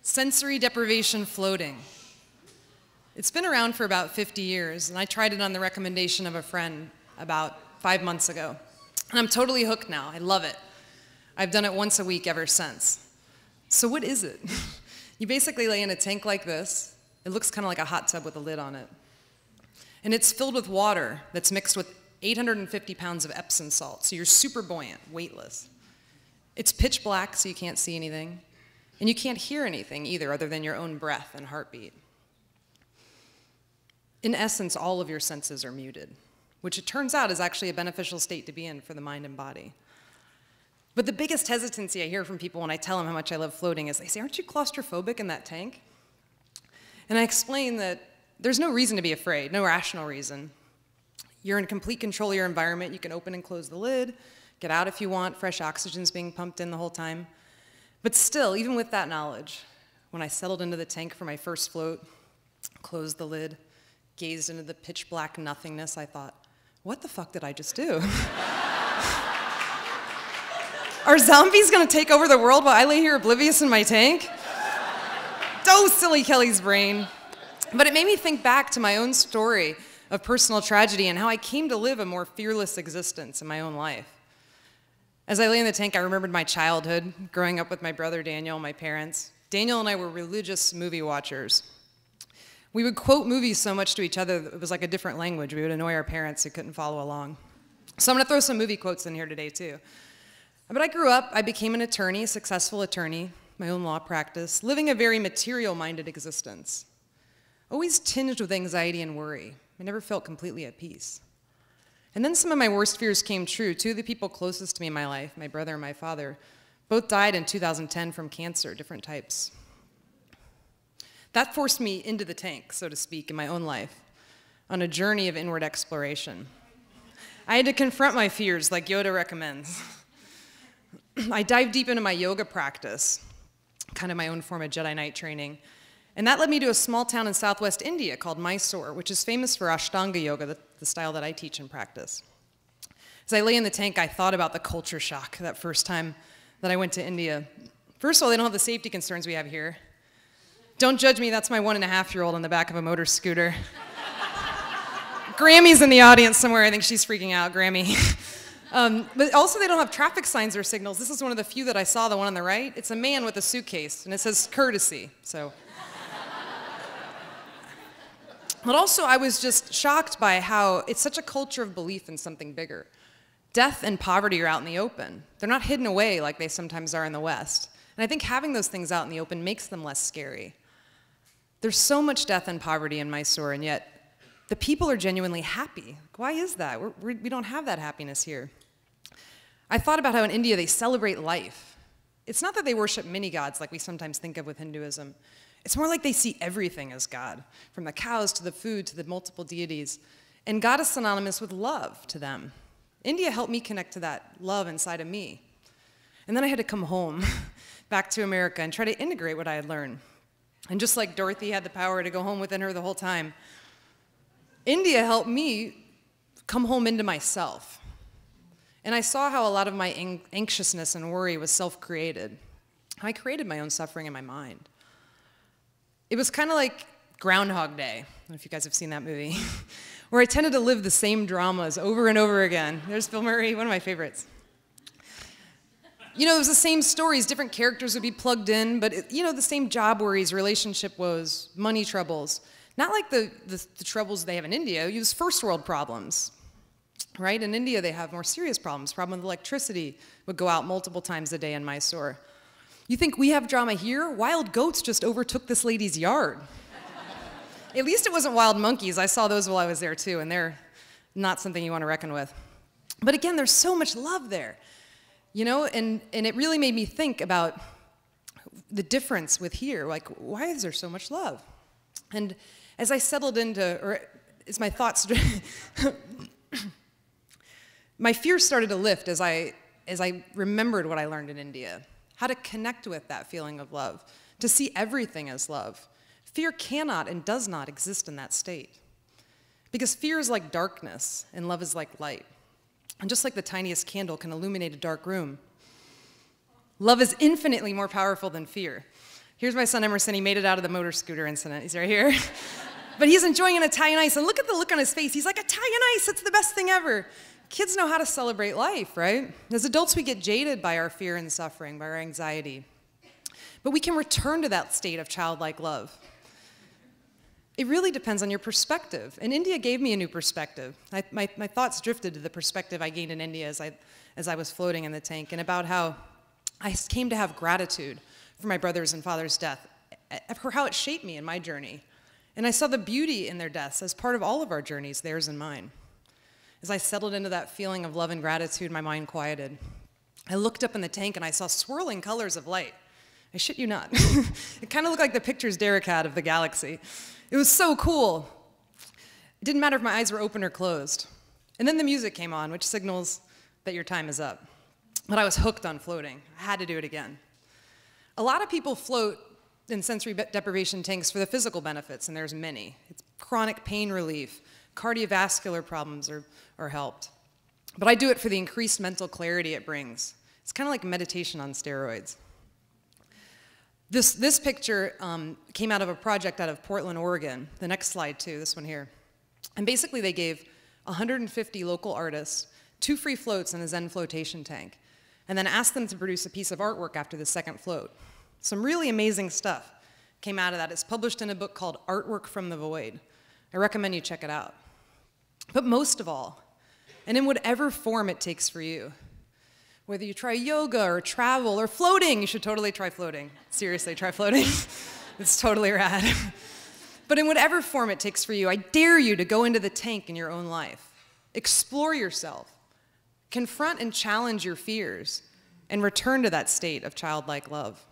Sensory deprivation floating. It's been around for about 50 years, and I tried it on the recommendation of a friend about 5 months ago. And I'm totally hooked now. I love it. I've done it once a week ever since. So what is it? You basically lay in a tank like this. It looks kind of like a hot tub with a lid on it. And it's filled with water that's mixed with 850 pounds of Epsom salt, so you're super buoyant, weightless. It's pitch black, so you can't see anything. And you can't hear anything either other than your own breath and heartbeat. In essence, all of your senses are muted, which it turns out is actually a beneficial state to be in for the mind and body. But the biggest hesitancy I hear from people when I tell them how much I love floating is they say, "Aren't you claustrophobic in that tank?" And I explain that there's no reason to be afraid, no rational reason. You're in complete control of your environment. You can open and close the lid, get out if you want, fresh oxygen's being pumped in the whole time. But still, even with that knowledge, when I settled into the tank for my first float, closed the lid, gazed into the pitch black nothingness, I thought, what the fuck did I just do? Are zombies gonna take over the world while I lay here oblivious in my tank? Oh, silly Kelly's brain. But it made me think back to my own story of personal tragedy and how I came to live a more fearless existence in my own life. As I lay in the tank, I remembered my childhood, growing up with my brother Daniel, my parents. Daniel and I were religious movie watchers. We would quote movies so much to each other that it was like a different language. We would annoy our parents who couldn't follow along. So I'm gonna throw some movie quotes in here today too. But I grew up, I became an attorney, a successful attorney, my own law practice, living a very material-minded existence. Always tinged with anxiety and worry. I never felt completely at peace. And then some of my worst fears came true. Two of the people closest to me in my life, my brother and my father, both died in 2010 from cancer, different types. That forced me into the tank, so to speak, in my own life, on a journey of inward exploration. I had to confront my fears like Yoda recommends. I dived deep into my yoga practice, kind of my own form of Jedi Knight training. And that led me to a small town in southwest India called Mysore, which is famous for Ashtanga yoga, the style that I teach and practice. As I lay in the tank, I thought about the culture shock that first time that I went to India. First of all, they don't have the safety concerns we have here. Don't judge me, that's my 1.5-year-old on the back of a motor scooter. Grammy's in the audience somewhere, I think she's freaking out, Grammy. But also they don't have traffic signs or signals. This is one of the few that I saw, the one on the right. It's a man with a suitcase, and it says courtesy, so. But also, I was just shocked by how it's such a culture of belief in something bigger. Death and poverty are out in the open. They're not hidden away like they sometimes are in the West. And I think having those things out in the open makes them less scary. There's so much death and poverty in Mysore, and yet the people are genuinely happy. Why is that? We don't have that happiness here. I thought about how in India they celebrate life. It's not that they worship mini-gods like we sometimes think of with Hinduism. It's more like they see everything as God, from the cows to the food to the multiple deities. And God is synonymous with love to them. India helped me connect to that love inside of me. And then I had to come home, back to America, and try to integrate what I had learned. And just like Dorothy had the power to go home within her the whole time, India helped me come home into myself. And I saw how a lot of my anxiousness and worry was self-created. I created my own suffering in my mind. It was kind of like Groundhog Day. I don't know if you guys have seen that movie, where I tended to live the same dramas over and over again. There's Bill Murray, one of my favorites. You know, it was the same stories, different characters would be plugged in, but the same job worries, relationship woes, money troubles. Not like the troubles they have in India. It was first world problems, right? In India, they have more serious problems. Problem with electricity would go out multiple times a day in Mysore. You think we have drama here? Wild goats just overtook this lady's yard. At least it wasn't wild monkeys. I saw those while I was there too, and they're not something you want to reckon with. But again, there's so much love there, and it really made me think about the difference with here. Like, why is there so much love? And as I settled into, or as my thoughts, my fears started to lift as I remembered what I learned in India. How to connect with that feeling of love, to see everything as love. Fear cannot and does not exist in that state. Because fear is like darkness, and love is like light. And just like the tiniest candle can illuminate a dark room, love is infinitely more powerful than fear. Here's my son Emerson. He made it out of the motor scooter incident. He's right here. But he's enjoying an Italian ice, and look at the look on his face. He's like, Italian ice, it's the best thing ever. Kids know how to celebrate life, right? As adults, we get jaded by our fear and suffering, by our anxiety. But we can return to that state of childlike love. It really depends on your perspective. And India gave me a new perspective. My thoughts drifted to the perspective I gained in India as I was floating in the tank, and about how I came to have gratitude for my brother's and father's death, for how it shaped me in my journey. And I saw the beauty in their deaths as part of all of our journeys, theirs and mine. As I settled into that feeling of love and gratitude, my mind quieted. I looked up in the tank and I saw swirling colors of light. I shit you not. It kind of looked like the pictures Derek had of the galaxy. It was so cool. It didn't matter if my eyes were open or closed. And then the music came on, which signals that your time is up. But I was hooked on floating. I had to do it again. A lot of people float in sensory deprivation tanks for the physical benefits, and there's many. It's chronic pain relief, cardiovascular problems are helped. But I do it for the increased mental clarity it brings. It's kind of like meditation on steroids. This picture came out of a project out of Portland, Oregon. The next slide, too, this one here. And basically, they gave 150 local artists 2 free floats in a Zen flotation tank, and then asked them to produce a piece of artwork after the second float. Some really amazing stuff came out of that. It's published in a book called Artwork from the Void. I recommend you check it out. But most of all, and in whatever form it takes for you, whether you try yoga or travel or floating, you should totally try floating. Seriously, try floating. It's totally rad. But in whatever form it takes for you, I dare you to go into the tank in your own life. Explore yourself. Confront and challenge your fears, and return to that state of childlike love.